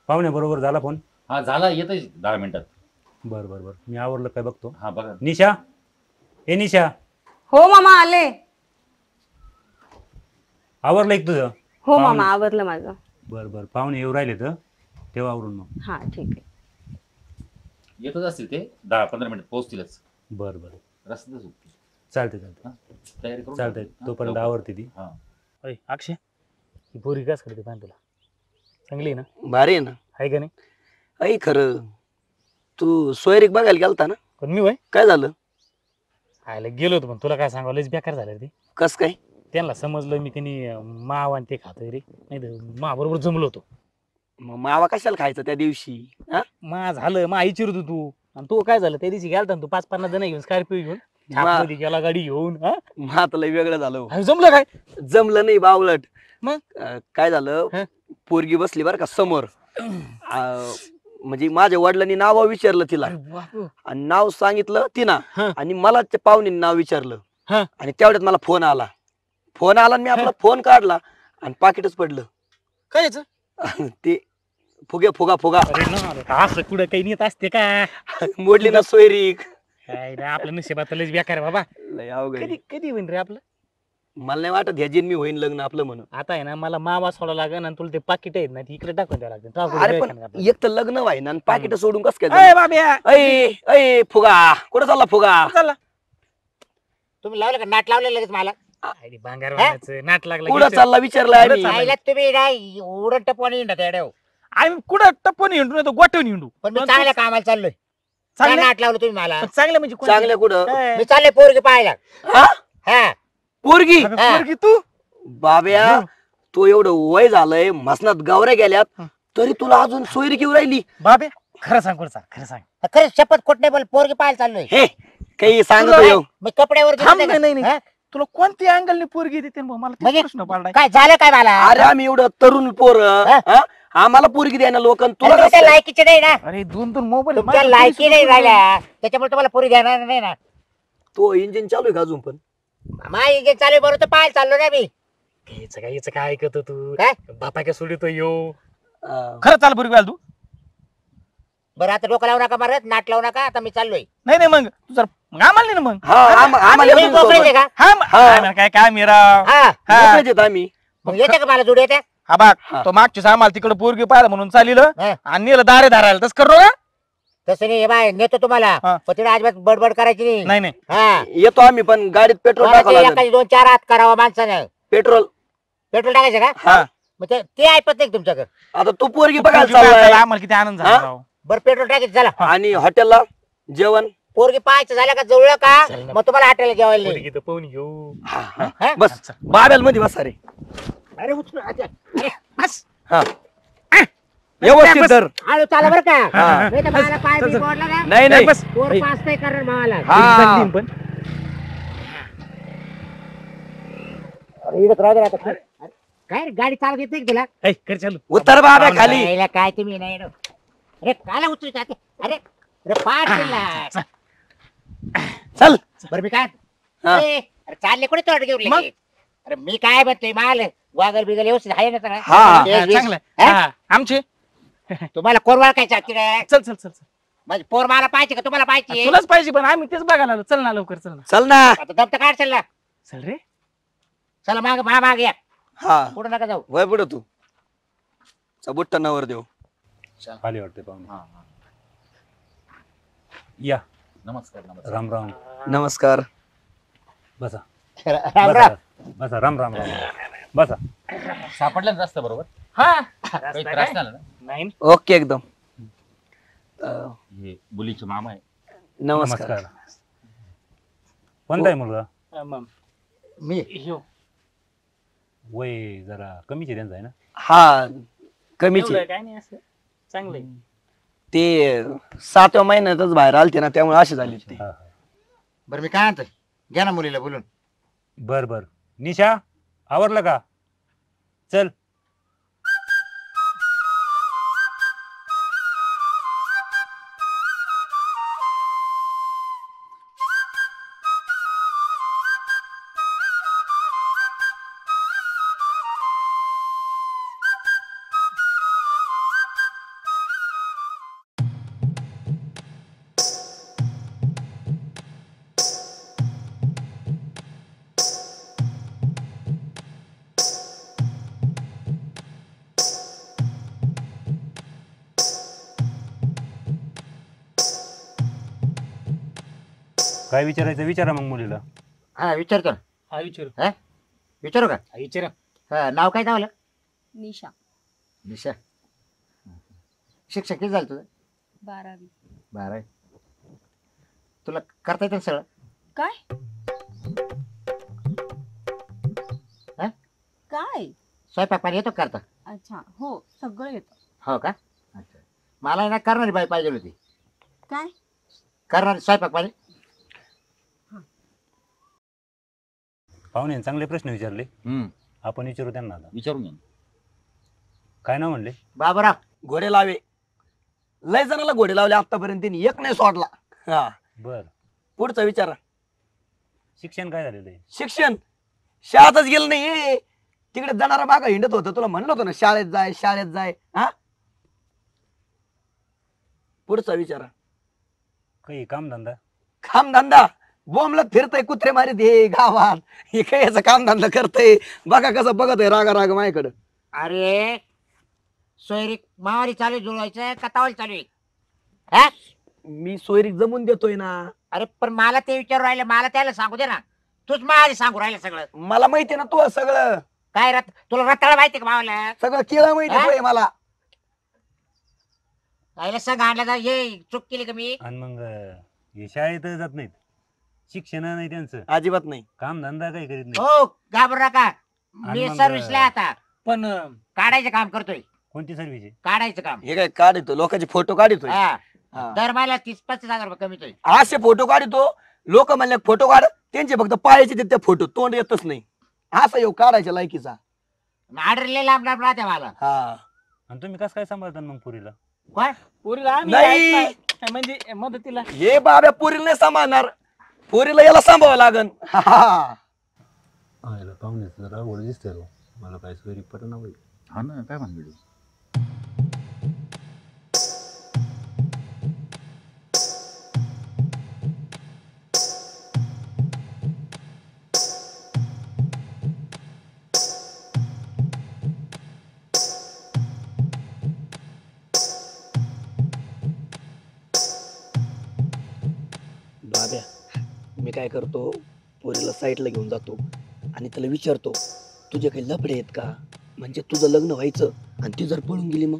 पाहुणे बरोबर झाला फोन. हा झाला, येतोय 10 मिनिटात. बर बर बर मी आवरलं काय बघतो. हा बघा. निशा, ए निशा, हो मामा आले. आवरलं एक तुझं? हो मामा आवरलं माझं. बर बर पाहुणे येऊ राहिले तर तेव्हा आवरून मग. हा ठीक आहे. येतच असतील ते 10-15 मिनिट पोहोचतीलच. बर बर रस्त्यातच होती. चालते चालते. तयारी करून चालतंय ठेवा. तोपर्यंत हा, आवरते ती. हा. अय अक्षय, ही पोरी काच करते पाहिजे तुला? चांगली आहे ना? भारी आहे ना. आहे का नाही? ऐ खरं तू सोयरीक बघायला गेलता ना, पण मी वय काय झालं? आयला गेलो होतो पण तुला काय सांगावं, लयच बेकार झालं रे ते. कस काय? त्यांना समजलं मी त्यांनी माव आणि ते खातोय रे, नाही तर मा बरोबर जमलो होतो. मग मावा कशाला खायचा त्या दिवशी? हा? मा झालं मा विचारत तू, आणि तू काय झालं त्या दिवशी गेलता ना तू 5-50 जण घेऊन स्कॉर्पिओ घेऊन छापमध्ये गेला गाडी घेऊन. हा मग आता लय वेगळं झालं हो. अरे जमलं काय? जमलं नाही बावलट. मग? काय झालं, हा? पोरगी बसली बरं का समोर. म्हणजे माझ्या वडिलांनी नाव विचारलं तिला अरे बाप. आणि नाव सांगितलं तिनं हा. आणि मला त्या पाहुणीने नाव विचारलं. हा. आणि तेवढ्यात मला फोन आला आणि मी आपला फोन काढला आणि पाकिटच पडलं. काय याचं? ते फुगा फुगा अरे ना असं कुठं काही नेत असते का? मोडली ना सोयरीक. काय रे, आपलं नशिबात लयच बेकार आहे बाबा. लय अवघड आहे. कधी कधी होईन रे आपलं? मला नाही वाटत ह्या जन्मी होईन लग्न आपलं म्हणून. आता आहे ना मला मावा सोडा लागेल आणि तुला ते पाकिट आहेत ना ती इकडे टाकून द्यावं लागेल. अरे पण एक तर लग्न व्हाय आणि पाकिट सोडून कस काय अय जमलं? बाब्या, ऐ ऐ फुगा कुठं चालला फुगा? चला. तुम्ही लावलं का नाट लावलं लगेच मला? अरे भांगार वाण्याचं नाट लागलं. कुठं चालला विचारलं कुठं आम्ही. चालला? आईला तुम्ही नाही उडण टपवणी हिंडत येड्याव. आम्ही कुठं टप्पून हिंडून येतो, गोठवून हिंडू. पण मी चांगल्या कामाला चाललोय. काय चांगलं नाट लावलं तुम्ही मला? चांगलं म्हणजे कोणतं? चांगल्या कुठं? काय? मी चाललोय पोरगी पाहायला. हा? हा पोरगी? अगं, पोरगी तू बाब्या तू एवढं वय झालंय, मसनात गावऱ्या गेल्यात तरी तुला अजून सोयरी घेऊन राहिली. बाबे खरं सांग, कोण सांग, खरं सांग. खरंच शपथ खोट नाही बोल, पोरगी पाहायला चाललोय. हे काही सांगतो येऊ. मी कपड्यावर थांब, दिसते का? नाही, नाही. हा? तुला कोणती अँगलने पोरगी देते ना भाऊ? मला तेच म्हणजे प्रश्न पडलाय. काय झालं काय मला? अरे आम्ही एवढं तरुण पोर आम्हाला पोरगी द्या ना लोक तुला अरे कसं तुमच्या काय? लायकीचे नाही ना. अरे 2-2 मोबाईल तुमच्या लायकी नाही राहिल्या, त्याच्यामुळे तुम्हाला पोरी देणार नाही ना. तो इंजिन चालू आहे का अजून पण? माझी जे चालू बरोबर तर पाहायला चाललो ना मी. याचं काय ऐकतो तू? काय? बापा काय सोडितो यो. अं, खरं चाल पोरगी तू? बरं आता डोकं लावू नका, बरं नाट लावू नका. आता मी चाललोय. नाही नाही, मग तू जर मग आम्हाला नाही ना मग. हा आम्हाला तुम्ही येऊन मोकळेच आहे सोबत. का? हा मग. हा. आम्हाला काय मेरा. हा मोकळेच आहेत आम्ही. मग येते का मला जोड येते? हा बाग हा. तो मागच्या आम्हाला तिकडे पोरगी पाहिलं म्हणून चालिलं हा. आणि नेलं दारे धारायला. तसं करू का? तसं नाही, हे बाय नेतो तुम्हाला. हा. पण तिथे अजिबात बडबड करायची नाही. नाही नाही. हा येतो आम्ही पण गाडीत पेट्रोल मला टाकावं ते लागेल. एखादी 2-4 हात करावा माणसानं. पेट्रोल पेट्रोल टाकायचं का? हा. मग ते ऐकत नाही तुमच्याकडे. आता तू पोरगी पोरगी बघायला पाहायला चाललाय आम्हाला किती आनंद झाला हा? राव. बरं पेट्रोल टाकायचं चला. आणि हॉटेलला जेवण. पोरगी पाहायचं झालं का जुळलं का मग तुम्हाला हॉटेलला जेवायला नेईल. पोरगी तर पाहून घेऊ. हा? बस बाब्याल मध्ये बसा रे. अरे उचलू, अच्छा. अरे, बस. हा व्यवस्थित धर. हळू चाला बरं का. हा. नाही तर मला पाय बी मोडला ना. नाही नाही बस. पोर पास नाही करणार भावाला. हा पण अरे, इकडं राहू दे आता. अरे, काय रे, गाडी चालत येते का तुला? ऐ, कर चालू. उतर बाब्या खाली. यायला काय तुम्ही नाही ना. अरे काला उचलू जाते. अरे अरे पाठ केला. चल. बरं मी काय हा. अरे चालले कुठे तोड घेऊन लगेच? अरे मी काय म्हणतोय माल वागल बिगल व्यवस्थित आहे ना सगळं? हा. तेच बीस. चांगलं हा? हा, आमचे. तुम्हाला कोरवाळ काय चालते चल चल चल चल. माझी पोर मला पाहिजे का तुम्हाला पाहिजे? तुलाच पाहिजे पण आम्ही तेच बघायला आलो. चल ना लवकर, चल ना. चल ना. आता दमत काढ चल ना. चल रे. चला माग या. हा पुढे नका जाऊ. वय पुढे तू चबुट्टा नवर देऊ. खाली वाटते पाहुणे. हा, हा. या. नमस्कार नमस्कार. राम राम. नमस्कार. बसा राम राम. बसा राम राम राम. बसा. सापडला ना रस्ता बरोबर? हा. काही त्रास नाही आला ना? नाही. ओके एकदम. हे मुलीचे मामा आहे. नमस्कार. नमस्कार. कोणता आहे मुलगा? मी ह्यो. वय जरा कमीच आहे त्यांचा आहे ना? हा कमीचे. एवढं काय नाही असं. चांगलंय. ते 7व्या महिन्यातच बाहेर आलते ना त्यामुळे असे झाले ते. हा, हा. बरं मी काय म्हणतोय घ्या ना मुलीला बोलून. बर बर. निशा आवरलं का? चल. काय विचारायचं विचारा मग मुलीला. हा विचारतो ना. हा विचारू. विचारू का? हा विचारा. हा, नाव काय धावलं? निशा. निशा. शिक्षण किती झालं तुझं? 12वी. 12. तुला करता येतं ना सगळं? काय हा? काय? स्वयंपाक पाणी येतो का करता? अच्छा हो सगळं येतं. हो का? अच्छा. मला ना करणारी बाई पाहिजे होती. काय? करणारी स्वयंपाक पाणी. पाहुणे चांगले प्रश्न विचारले, हम्म, आपण विचारू त्यांना आता. विचारून घ्या. काय नाव म्हणले? बाबूराव. घोडे लावे. लय जणाला घोडे लावले आतापर्यंत, त्यांनी एक नाही सोडला. हा, बर. पुढचा विचारा. शिक्षण काय झालेलं आहे? शिक्षण शाळेतच गेलं नाही, तिकडे जाणारा बागा हिंडत होता. तुला म्हणलं होतं ना शाळेत जाय शाळेत जाय. हा, पुढचा विचारा. काही कामधंदा? कामधंदा बोंबलत फिरतय कुत्रे मारीत हे गावात, हे काय याचा कामधंदा करतय बघा कसं बघत आहे रागा राग माझ्याकडं. अरे सोयरी मावारी चालू जुळवायचं का तावल चालू आहे? हा? मी सोयरीक जमून देतोय ना. अरे पण मला ते विचारू राहिलं, मला त्याला सांगू दे ना. तूच मला सांगू राहिलं सगळं. मला माहिती ना तू सगळं काय तुला रताळा माहिती का मावाला? सगळं केळं माहिती हा? होय मला. आईला सांग आणला जा, ये चूक केली का मी? आणि मग हे शाळेत जात नाहीत, शिक्षण नाही त्यांचं, अजिबात नाही. कामधंदा काही करीत नाही. हो घाबरू नका, मी आणि मग- सर्व्हिसला आता पण काढायचं काम करतोय. कोणती सर्व्हिस आहे? काढायचं काम. हे काय काढतो लोकांचे फोटो काढतोय. हा. हा. दर मला 30-35 रुपये कमीतोय. असे फोटो काढतो लोक म्हणले फोटो काढ, त्यांचे फक्त पायाचे ते फोटो, तोंड येतच नाही. असा येऊ काढायच्या लायकीचा. आडरले लांब लांब राहते मला. हा, आणि तुम्ही कसं काय सांभाळता मग पुरीला? कोण? पोरीला आम्ही नाही. आहेत ना, म्हणजे मदतीला. हे बाब्या पोरीला नाही सांभाळणार, पोरीला याला सांभाळावं लागन. हा, हा. पाहुणे जरा ओढ दिसते, मला काय सोयरी पटना होईल. हा ना, काय भानगडी. बाब्या मी काय करतो, पोरीला साईडला घेऊन जातो आणि त्याला विचारतो तुझे काही लफडे आहेत का, म्हणजे तुझं लग्न व्हायचं आणि ती जर पळून गेली मग.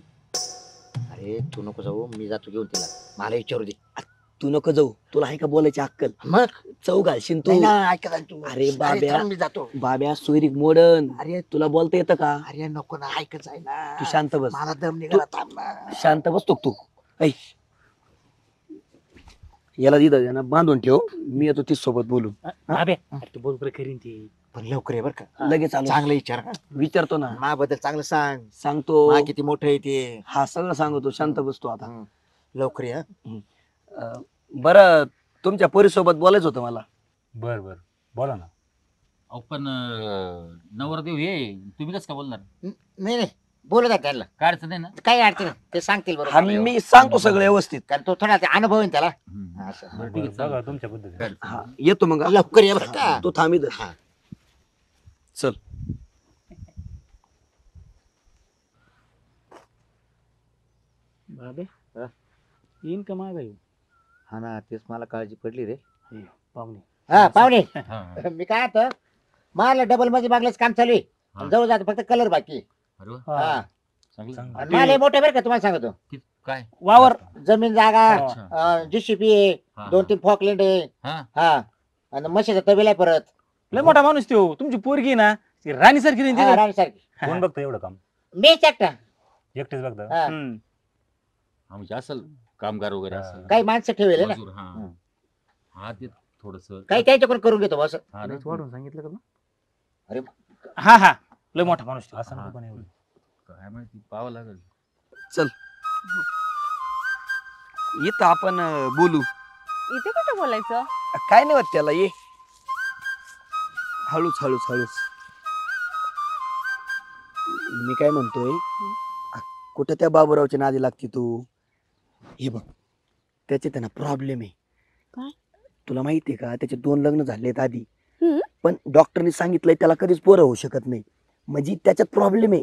अरे तू नको जाऊ, मी जातो घेऊन तिला. मला विचारू दे. तू नको जाऊ, तुला आहे का बोलायची अक्कल? मग चौ घालशील तू. नाही ना, ऐका ना तू. अरे बाब्या. थांब, मी जातो. बाब्या सोयरीक मोडन. अरे तुला बोलता येतं का? अरे नको ना, ऐकच आहे ना. तू शांत बस. मला दम निघाला, थांब ना. शांत बसतो तू. ऐ याला दिदा ना बांधून ठेव, मी येतो तीच सोबत बोलू. बाबे तू बरोबर करीन ती. पण लवकर ये बर का. लगेच आलो. चांगलं विचार का. विचारतो ना. माझ्याबद्दल चांगलं सांग. सांगतो. मा किती मोठं आहे ते. हा सगळं सांगतो, शांत बसतो आता. लवकर ये. बरं तुमच्या पोरीसोबत बोलायचं होतं मला. बर बर बोला ना. अहो पण नवरदेव हे तुम्ही कसं का बोलणार? नाही नाही, बोलू द्या त्याला. काय अडचण आहे ना? काही अडचण नाही, ते सांगतील हा बरोबर. मी सांगतो सगळं व्यवस्थित. कारण तो थोडा ते अनुभव आहे ना त्याला. हम्म. असं. बरं, ठीक आहे, बरं, चालेल. बघा तुमच्या पद्धतीने. हा येतो मग. लवकर ये बरं का. तो थांबित. हा. चल. बाबे हा? येईन का मागा येऊ? हा ना, तेच मला काळजी पडली रे. पाहुणे हा पाहुणे, हा, हा. मी काय आता मला डबल मध्ये बागल्याच काम चालू आहे. हा. जवळ जातो फक्त कलर बाकी आहे. अरे वा, हा. हा. चांगलं. चांगलं. आणि मला हे मोठे बरं का, तुम्हाला सांगतो. काय? वावर जमीन जागा, अच्छा. जीसीपी आहे, हा, 2-3 फॉकलँड आहे. हा. हा, आणि म्हशीचा तबेला आहे परत. लय मोठा माणूस तो. तुमची पोरगी ना ती राणी सारखी हा, राणीसारखी. कोण बघतं एवढं काम? मीच एकटा. एकटेच बघता? हा. हा, म्हणजे असेल कामगार वगैरे हा. असेल. काही माणसं ठेवले ना, मजूर, हा. हा ते थोडस. काही त्यांच्याकडून करून घेतो बस. हा ना. वाढून सांगितलं का? अरे. हा हा लय मोठा माणूस तो. असं नको पण एवढं. काय माहिती, पाहावं लागेल. चल इथं आपण बोलू. इथे कुठं बोलायचं? काय नाही होत त्याला, ये हळूच हळूच हळूच. मी काय म्हणतोय, कुठं त्या बाबूरावच्या नादी लागती तू? हे बघ त्याचे त्यांना प्रॉब्लेम आहे. काय? तुला माहितीये का, त्याचे 2 लग्न झालेत आधी. हम्म. पण डॉक्टरनी सांगितलंय त्याला कधीच पोरं होऊ शकत नाही. म्हणजे त्याच्यात प्रॉब्लेम आहे.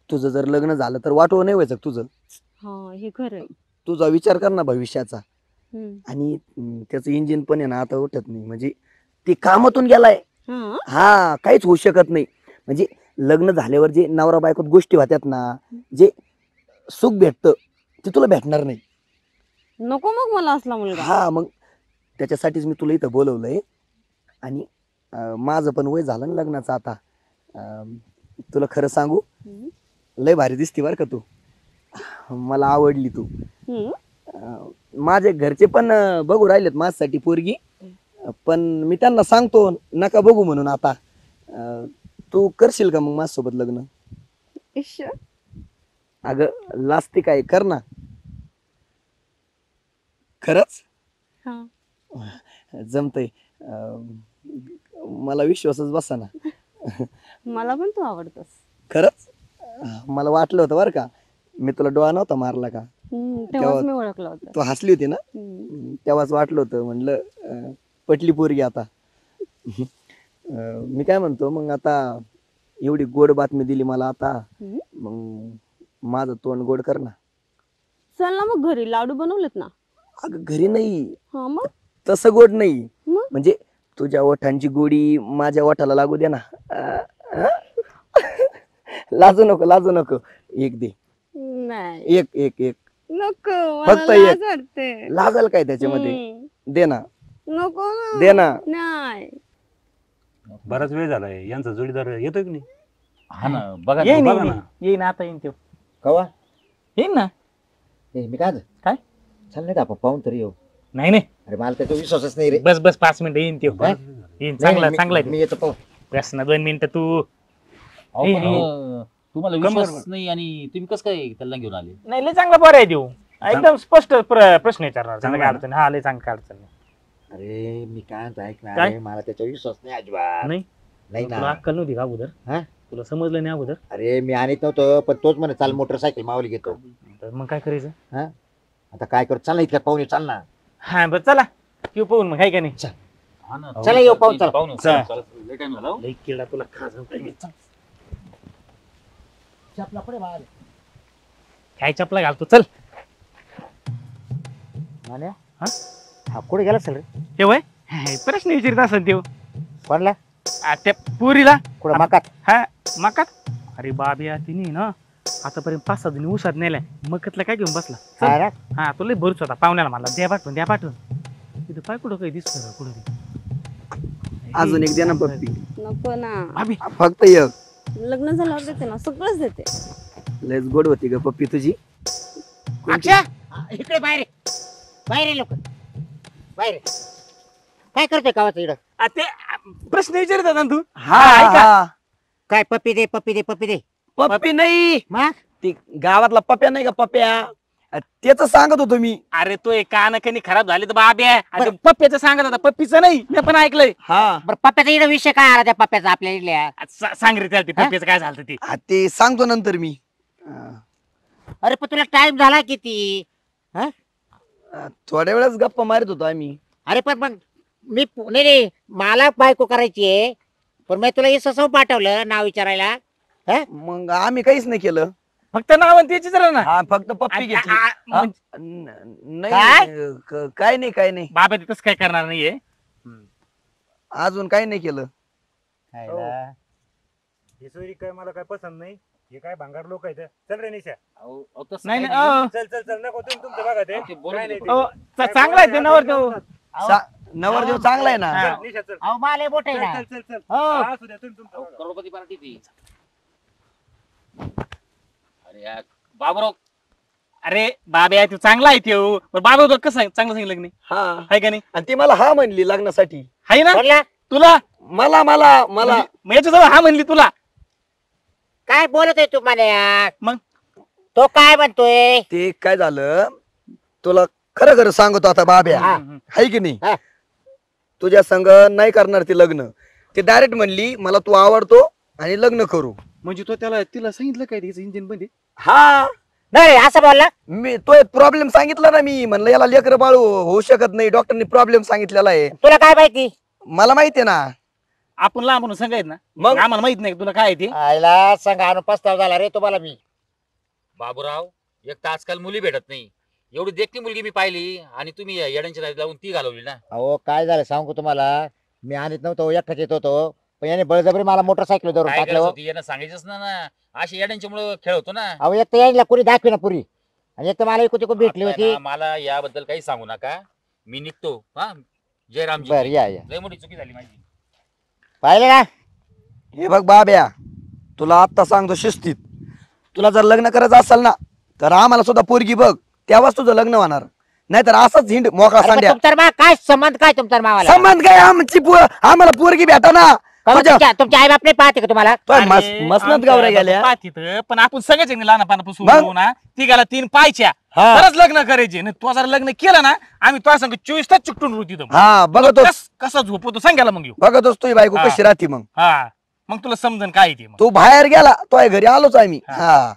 तुझं जर लग्न झालं तर वाटोळं नाही व्हायचं तुझं. हा हे खरंय. तुझा विचार कर ना भविष्याचा. आणि त्याचं इंजिन पण आहे ना आता उठत नाही, म्हणजे ते कामातून गेलाय. हा, काहीच होऊ शकत नाही. म्हणजे लग्न झाल्यावर जे नवरा बायकोत गोष्टी होत्यात ना, जे सुख भेटतं ते तुला भेटणार नाही. नको मग मला असला मुलगा. हा, मग त्याच्यासाठीच मी तुला इथं बोलवलंय. आणि माझं पण वय झालं ना लग्नाचं आता. तुला खरं सांगू, लय भारी दिसते बरं का तू, मला आवडली तू. माझे घरचे पण बघू राहिलेत माझ्यासाठी पोरगी, पण मी त्यांना सांगतो नका बघू म्हणून. आता तू करशील का मग माझ्यासोबत लग्न? अगं लाजते काय, कर ना खरंच. जमतय, मला विश्वासच बसा ना. मला पण तू आवडतोस. खरंच मला वाटलं होतं बरं का, मी तुला डोळा नव्हता मारला का, तेव्हाच मी ओळखलं होतं. तू हसली होती ना, तेव्हाच वाटलं होतं. म्हणलं पटली पोरगी आता. मी काय म्हणतो, मग आता एवढी गोड बातमी दिली मला आता, मग माझं तोंड गोड कर ना. चल ना मग घरी लाडू बनवलेत ना. अगं घरी नाही, मग तसं गोड नाही. मग? म्हणजे तुझ्या ओठांची गोडी माझ्या ओठाला लागू दे ना. लाजू नको, लाजू नको. एक दे, नाही एक एक एक नको, फक्त मला एक. लाज वाटते. लागल काय त्याच्यामध्ये, दे ना, नको ना. दे ना. नाही. बराच वेळ झालाय, यांचा जोडीदार येतोय की नाही? हा ना, बघा येईन बघा ना. येईन आता येईन तो. कवा येईन ना. मी काय काय? चाल नाही आपण पाहून तरी येऊ. नाही नाही, अरे मला त्याचा विश्वासच नाही रे. बस बस 5 मिनिटं येईन तो. काय? येईन, चांगला नाही, चांगला मी येतो पाहू. बस ना 2 मिनिटं तू. अहो, हे, पण, हे. तुम्हाला कम विश्वास बरोबर. नाही आणि तुम्ही कसं काय त्याला घेऊन आले? नाही, लय चांगला बरं आहे देऊ, एकदम स्पष्ट प्रश्न विचारणार. चांगला काय अडचण? हा, लय चांगला काय अडचण नाही. अरे मी काय म्हणतो, ऐक ना. काय? अरे मला त्याचा विश्वास नाही अजिबात. नाही? नाही तुला ना. अक्कल नव्हती का अगोदर? हा? तुला समजलं नाही अगोदर? अरे मी आणत नव्हतो, पण तोच म्हणे चाल मोटरसायकल मावली घेतो. तर मग काय करायचं? आता काय करू, चाल ना इथल्या पाहुणे, चाल ना. हा बरं, चला येऊ पाहून मग, आहे का नाही? हा ना, चला येऊ, पाहून चला. पाहून चला. लय टाइम झाला हो. लई किडा तुला खाजवून काय घे. चपला पुढे बाहेर. काय चपला घालतो, चल. मान्या? हा? हा कुठे गेला सर? ते वय प्रश्न विचारित असेल ते. कोणला? त्या पुरीला. कुठं मकात? हा, मकात. अरे बाबिया, तिने ना आतापर्यंत 5-6 जणी उसात नेलाय, मकतला काय घेऊन बसला. चल. हा ना? हा, तुला भरूच होता पाहुण्याला, मला द्या पाठवून, द्या पाठवून. तिथं पाय कुठं काही दिसत कुठं ते. अजून एक दे ना पप्पी, नको ना. भाभी, फक्त एक. लग्न झाल्यावर देते ना, सगळंच देते. लयच गोड होती ग पप्पी तुझी. अक्षा, इकडे बाहेर ये. बाहेर ये लवकर, बाहेर ये. काय करतोय कावाचं इकडं? ते प्रश्न विचारित होता ना तू. हा ऐका. हा. काय पप्पी दे, पप्पी दे, पप्पी दे. पप्पी नाही, मग ती गावातला पप्प्या नाही का पप्प्या, त्याच सांगत होतो मी. अरे तो एक कानखनी खराब झाले तर बाब्या. अरे पप्प्याचं सांगत होता, पप्पीचं नाही, मी पण ऐकलंय. हा बरं पप्प्याचा इकडे विषय काय आला त्या पप्प्याचा आपल्या इथल्या? सांग रे त्याला ते पप्प्याचं काय झालं ते. हा, ते सांगतो नंतर मी. अरे पण तुला टाइम झाला किती? थोड्या वेळच गप्पा मारत होतो आम्ही. अरे पण मग मी नाही रे, मला बायको करायची आहे, पण मी तुला हे पाठवलं नाव विचारायला. मग आम्ही काहीच नाही केलं. फक्त नाव आणि त्याचीच राह ना. हा, फक्त पप्पी घेतली. हा, बाब्या नाही काय नाही, काय नाही, तिथंच काय करणार नाहीये. अजून काही नाही केलं. हे सोयरी काय मला काय पसंत नाही. हे काय भांगार लोक आहेत. चल रे निशा. अहो, अहो, तसं नाही काही नाही, चल चल चल, नको तुम्ही तुमचं बघा ते. ते बोलत काय नाही होते. ते. चांगला आहे ते नवर तो. नवरदेव चांगला आहे ना. चल, निशा चल. अहो मला बोट आहे ना. चल चल चल. हो. हा, असू द्या, तुम्ही तुमचं अहो, बघा. करोडपती पार्टी ती. अरे यार, बाबूराव. अरे बाब्या तू चांगला आहे तो. पण बाबा तो कसं चांगलं सांगितलं नाही, हा, आहे का नाही? आणि ती मला हा म्हणली लग्नासाठी. आहे ना बोलला? तुला. मला मला मला मग याच्याजवळ हा म्हणली तुला. काय बोलत आहे तू मला? मग? तो काय म्हणतोय? ते काय झालं, तुला खरं खरं सांगतो आता बाब्या, हा. हाय की नाही, हा. तुझ्या संग नाही करणार ती लग्न. ते डायरेक्ट म्हणली मला तू आवडतो आणि लग्न करू. म्हणजे तो तिला सांगितलं काय त्याचं इंजिन बंद आहे? हा, नाही असं बोलला. मी तो एक प्रॉब्लेम सांगितला ना, मी म्हणलं याला लेकर बाळू होऊ शकत नाही, डॉक्टरनी प्रॉब्लेम सांगितलेला आहे. तुला काय माहिती? मला माहितीये ना. आपण लहान सांगायत ना, मग आम्हाला माहित नाही तुला काय आहे ते. आयला सांगा अनुपस्ताव झाला रे तुम्हाला मी. बाबूराव, एक तर आजकाल मुली भेटत नाही. एवढी देखती मुलगी मी पाहिली आणि तुम्ही येड्यांच्या नादी लावून ती घालवली ना. अहो काय झालं सांगू तुम्हाला, मी आणत नव्हतो, एकटाच येत होतो, पण याने बळजबरी मला मोटरसायकल धरून काय टाकलं गरज हो. होती यांना सांगायचंच ना अशी येड्यांच्यामुळे खेळ होतो ना. अहो एक तर यायला कोणी दाखवी ना पुरी, आणि एक तर मला इकडे तिकडे भेटली आता होती. ना, मला याबद्दल काही सांगू नका, मी निघतो. हा जयरामजी, बर या या लय मोठी चुकी झाली माझी. पाहिले ना. हे बघ बाब्या, तुला आत्ता सांगतो शिस्तीत, तुला जर लग्न करायचं असेल ना तर आम्हाला सुद्धा पोरगी बघ, तेव्हाच तुझं लग्न होणार, नाहीतर असंच हिंड मोका अरे पण सांड्या. तुमचा मा काय संबंध, काय तुमचा मावाला संबंध काय आम्हाला पोरगी भेटा ना. तुमच्या आई बाप नाही पाहते का तुम्हाला? मसनत गावऱ्या गेल्या. पाहतीत, पण आपण सगळेच लहानपणापासून मग? होऊ ना, तिघाला 3 पायच्या हा. तरच लग्न करायचे. नाही तू जर लग्न केलं ना, आम्ही तुझ्या संग 24 तास चिकटून होती. हा बघतो कसा झोपतो सांगायला मग येऊ. बघतोस तुझी बायको हा. कशी राहते मग. हा मग तुला समजन काय ते. मग तू बाहेर गेला तो घरी आलोच आम्ही. हा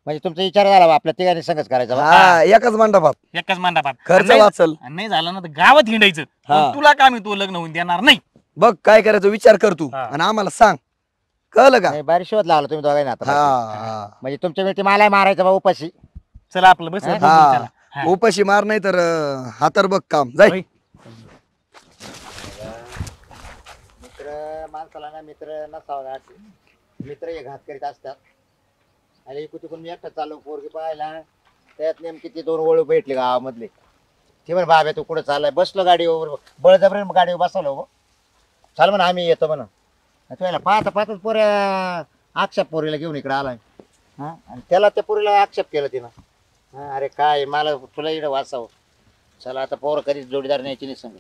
म्हणजे तुमचा विचार झाला बा, आपल्या तिघांनी संगच करायचा बा. हा एकाच मंडपात एकाच मंडपात खर्च नाही- वाचल. नाही झालं ना तर गावात हिंडायचं. हा. पण तुला काय मी तू लग्न होऊन देणार नाही. बघ काय करायचं विचार कर तू हा. आणि आम्हाला सांग, कळलं का? नाही, बाहेर शोध लावला तुम्ही दोघांनी आता. हा म्हणजे तुमच्या मिठी मला मारायचं बा उपाशी. चला आपलं बस हा. उपाशी मार नाही तर हातर बघ काम जाय. होय. मित्र माणसाला ना मित्र नसावा, मित्र हे घात करीत असतात. आणि इकडे तिकडून मी एकटा चाललो पोरगी पाहायला, त्यात नेमकी ती 2 ओळख भेटली गावामधले. ते म्हण बाबा तू कुठं चाललाय, बसलो गाडीवर, बळजबरी गाडीवर बसवलो हो. चाल म्हणा आम्ही येतो म्हणा. तुला पाहता पाहताच पोऱ्या आक्षेप पोरीला घेऊन इकडे आलाय. हा आणि त्याला त्या पोरीला आक्षेप केलं तिनं. हा अरे काय मला तुला इकडे वाचावं. चला आता पोरं कधीच जोडीदार न्यायची नाही सांगत.